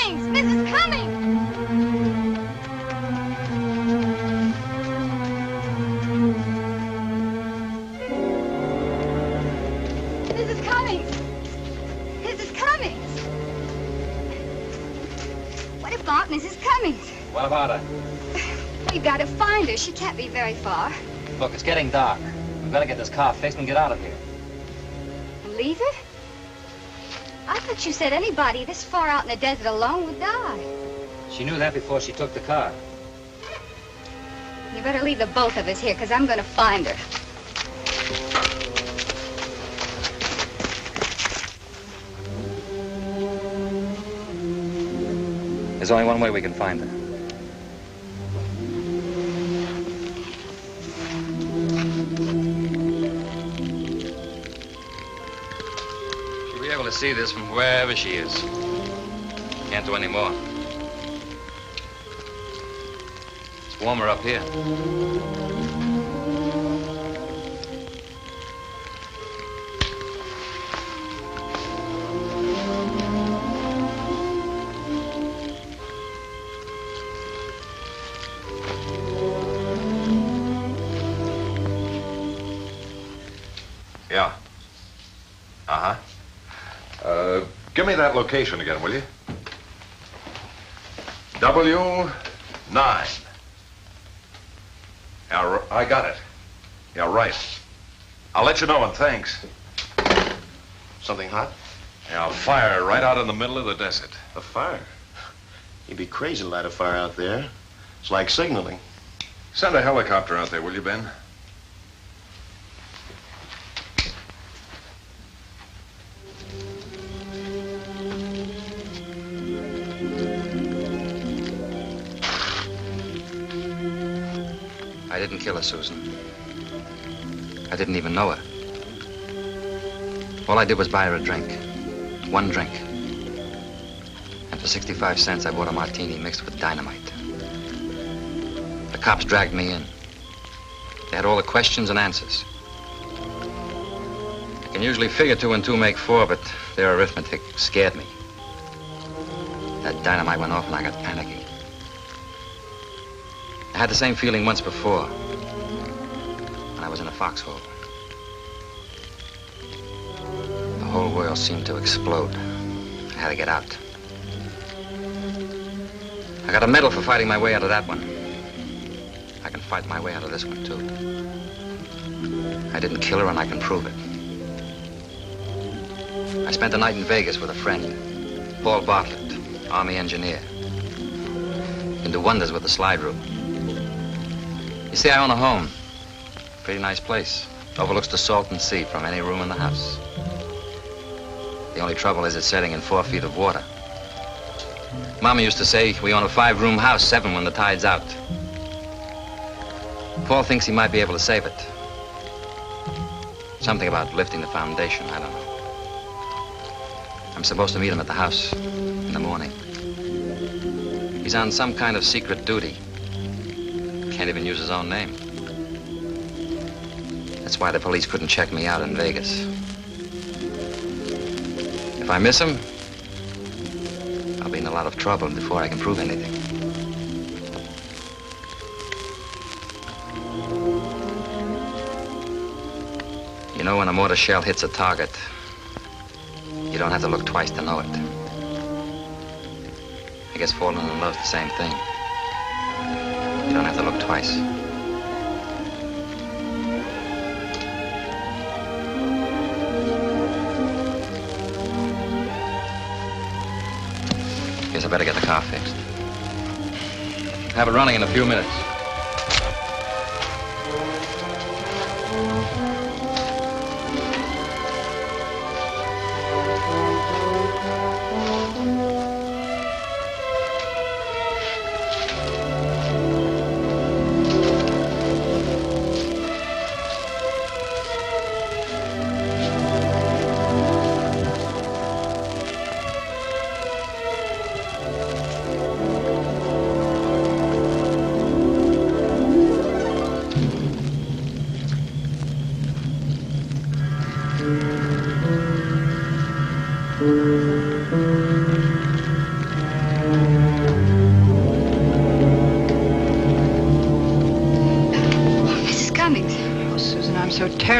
S6: Cummings! Mrs. Cummings! Mrs. Cummings! Mrs. Cummings! What about Mrs. Cummings?
S15: What about her?
S6: We've got to find her. She can't be very far.
S15: Look, it's getting dark. We've got to get this car fixed and get out of here.
S6: And leave her? I thought you said anybody this far out in the desert alone would die.
S15: She knew that before she took the car.
S6: You better leave the both of us here, because I'm going to find her.
S1: There's only one way we can find her. She'll be able to see this from wherever she is. Can't do any more. It's warmer up here.
S5: Yeah. Uh-huh. Give me that location again, will you? W9. Yeah, I got it. Yeah, right. I'll let you know, and thanks.
S3: Something hot?
S5: Yeah, a fire right out in the middle of the desert.
S3: A fire? You'd be crazy to light a fire out there. It's like signaling.
S5: Send a helicopter out there, will you, Ben?
S1: I didn't kill her, Susan. I didn't even know her. All I did was buy her a drink. One drink. And for 65 cents, I bought a martini mixed with dynamite. The cops dragged me in. They had all the questions and answers. I can usually figure 2 and 2 make 4, but their arithmetic scared me. That dynamite went off and I got panicky. I had the same feeling once before, when I was in a foxhole. The whole world seemed to explode. I had to get out. I got a medal for fighting my way out of that one. I can fight my way out of this one, too. I didn't kill her, and I can prove it. I spent the night in Vegas with a friend, Paul Bartlett, Army engineer. Can do wonders with the slide rule. You see, I own a home. Pretty nice place. Overlooks the Salton Sea from any room in the house. The only trouble is it's setting in 4 feet of water. Mama used to say we own a 5-room house, 7 when the tide's out. Paul thinks he might be able to save it. Something about lifting the foundation, I don't know. I'm supposed to meet him at the house in the morning. He's on some kind of secret duty. Can't even use his own name. That's why the police couldn't check me out in Vegas. If I miss him, I'll be in a lot of trouble before I can prove anything. You know, when a mortar shell hits a target, you don't have to look twice to know it. I guess falling in love's the same thing. You don't have to look twice. Guess I better get the car fixed. Have it running in a few minutes.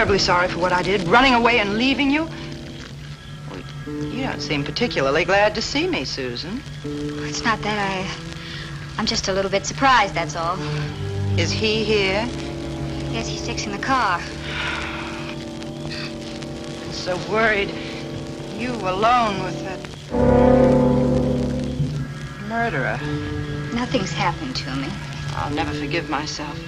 S4: terribly sorry for what I did, running away and leaving you. Well, you don't seem particularly glad to see me, Susan.
S6: It's not that. I'm just a little bit surprised, that's all.
S4: Is he here?
S6: Yes, he's fixing the car.
S4: I'm so worried. You alone with that murderer.
S6: Nothing's happened to me.
S4: I'll never forgive myself.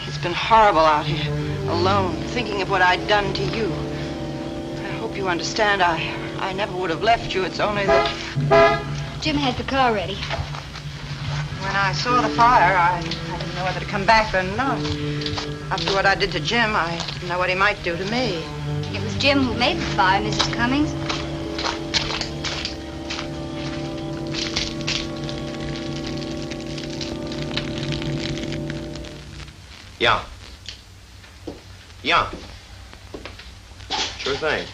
S4: It's been horrible out here, alone, thinking of what I'd done to you. I hope you understand. I never would have left you. It's only that...
S6: Jim had the car ready.
S4: When I saw the fire, I didn't know whether to come back or not. After what I did to Jim, I didn't know what he might do to me.
S6: It was Jim who made the fire, Mrs. Cummings.
S13: Yeah. Yeah. Sure thing.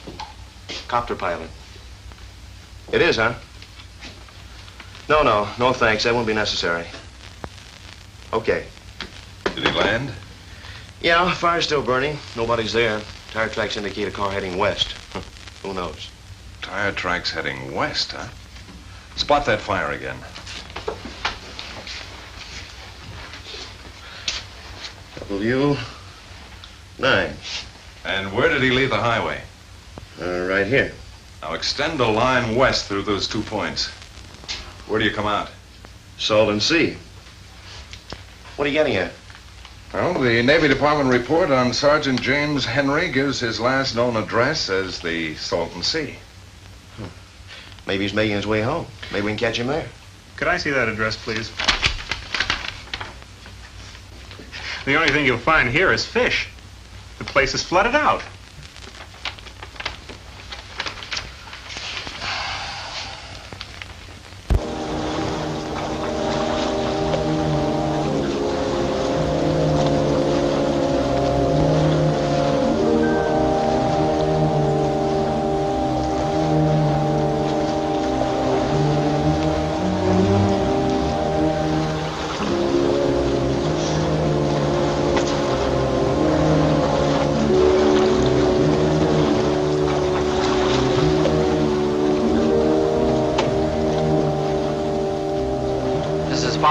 S13: Copter pilot. It is, huh? No thanks. That won't be necessary. Okay.
S5: Did he land?
S13: Yeah, fire's still burning. Nobody's there. Tire tracks indicate a car heading west. Who knows?
S5: Tire tracks heading west, huh? Spot that fire again.
S13: W9.
S5: And where did he leave the highway?
S13: Right here.
S5: Now extend the line west through those 2 points. Where do you come out?
S13: Salton Sea. What are you getting at?
S5: Well, the Navy Department report on Sergeant James Henry gives his last known address as the Salton Sea.
S13: Maybe he's making his way home. Maybe we can catch him there.
S8: Could I see that address, please? The only thing you'll find here is fish. The place is flooded out.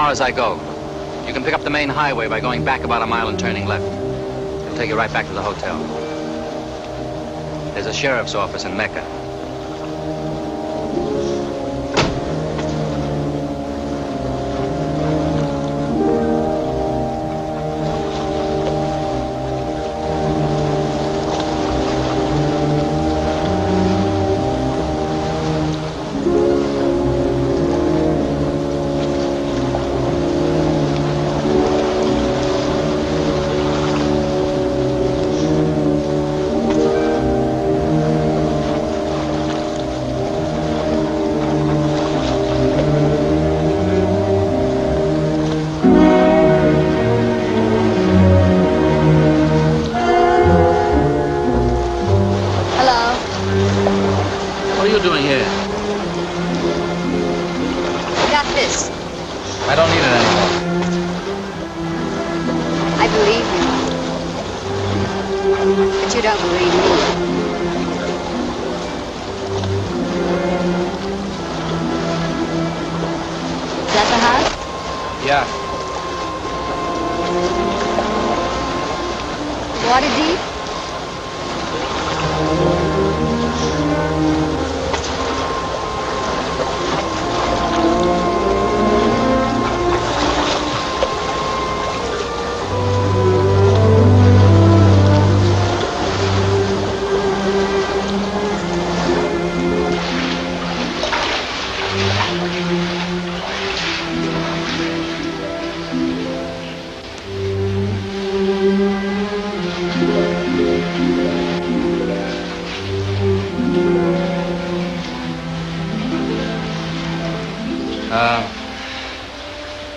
S1: As I go. You can pick up the main highway by going back about a mile and turning left. It'll take you right back to the hotel. There's a sheriff's office in Mecca.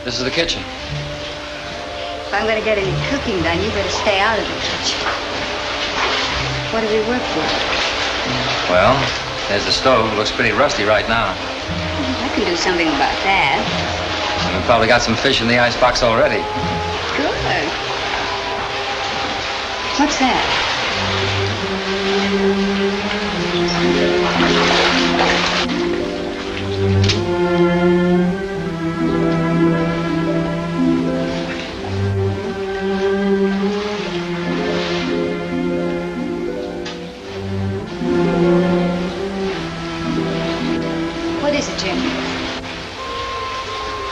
S1: This is the kitchen.
S6: If I'm going to get any cooking done, you better stay out of the kitchen. What do we work with?
S1: Well, there's the stove. It looks pretty rusty right now.
S6: I can do something about that.
S1: And we probably got some fish in the icebox already.
S6: Good. What's that? What is it, Jim?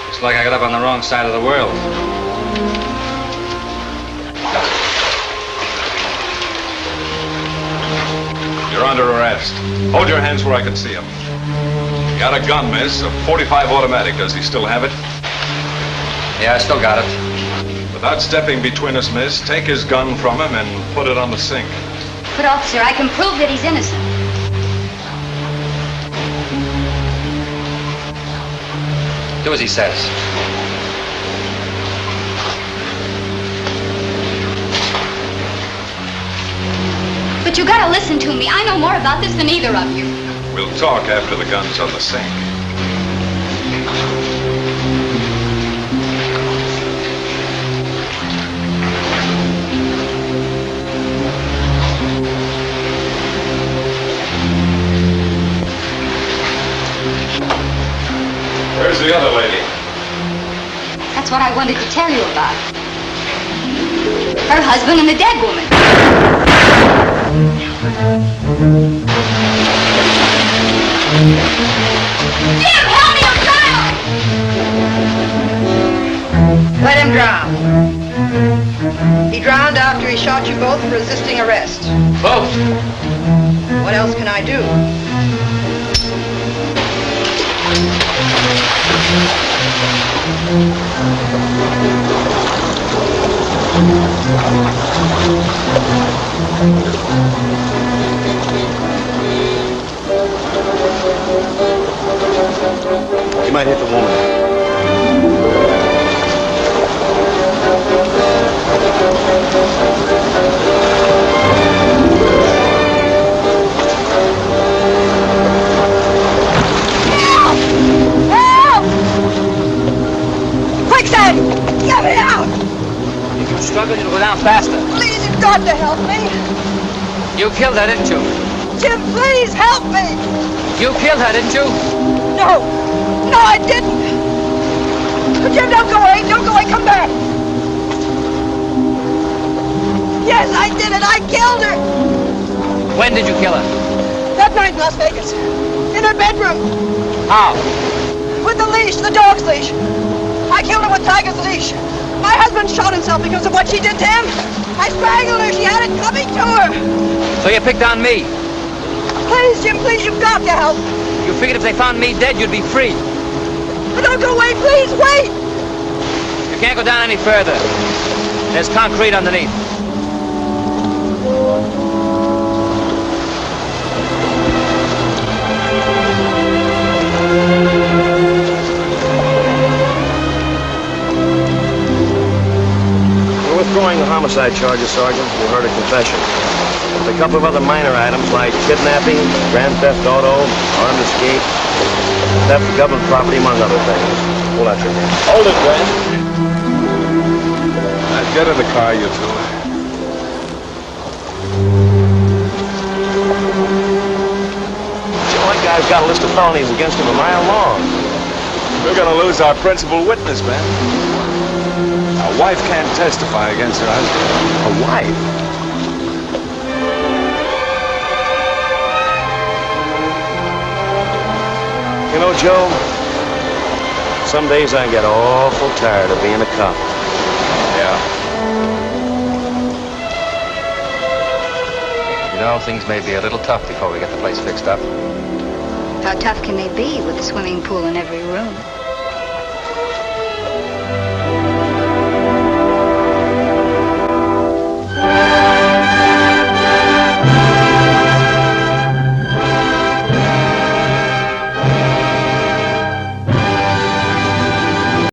S1: Looks like I got up on the wrong side of the world.
S5: You're under arrest. Hold your hands where I can see them. You got a gun, miss. A .45 automatic. Does he still have it?
S1: Yeah, I still got it.
S5: Without stepping between us, miss, take his gun from him and put it on the sink.
S6: But, officer, I can prove that he's innocent.
S1: Do as he says.
S6: But you gotta listen to me. I know more about this than either of you.
S5: We'll talk after the gun's on the sink. Where's the other lady?
S6: That's what I wanted to tell you about. Her husband and the dead woman. Jim, help me, I'm drowned!
S4: Let him drown. He drowned after he shot you both for resisting arrest.
S1: Both?
S4: What else can I do?
S13: You might hit the woman.
S4: Quicksand! Get me out!
S15: If you struggle, you'll go down faster.
S4: Please, you've got to help me.
S15: You killed her, didn't you?
S4: Jim, please help me.
S15: You killed her, didn't you?
S4: No. No, I didn't. Jim, don't go away. Don't go away. Come back. Yes, I did it. I killed her.
S15: When did you kill her?
S4: That night in Las Vegas. In her bedroom.
S15: How?
S4: With the leash, the dog's leash. I killed her with Tiger's leash. My husband shot himself because of what she did to him. I strangled her. She had it coming to her.
S15: So you picked on me?
S4: Please, Jim, please, you've got to help.
S15: You figured if they found me dead, you'd be free.
S4: But don't go away, please, wait.
S15: You can't go down any further. There's concrete underneath.
S13: We're withdrawing the homicide charges, Sergeant. We heard a confession. With a couple of other minor items like kidnapping, grand theft auto, armed escape, theft of government property, among other things. Pull out your hand.
S5: Hold it, Grant. Get in the car, you two.
S13: One guy's got a list of felonies against him a mile long.
S5: We're gonna lose our principal witness, man. A wife can't testify against her husband.
S13: A wife? You know, Joe, some days I get awful tired of being a cop.
S5: Yeah.
S1: You know, things may be a little tough before we get the place fixed up.
S6: How tough can they be with a swimming pool in every room?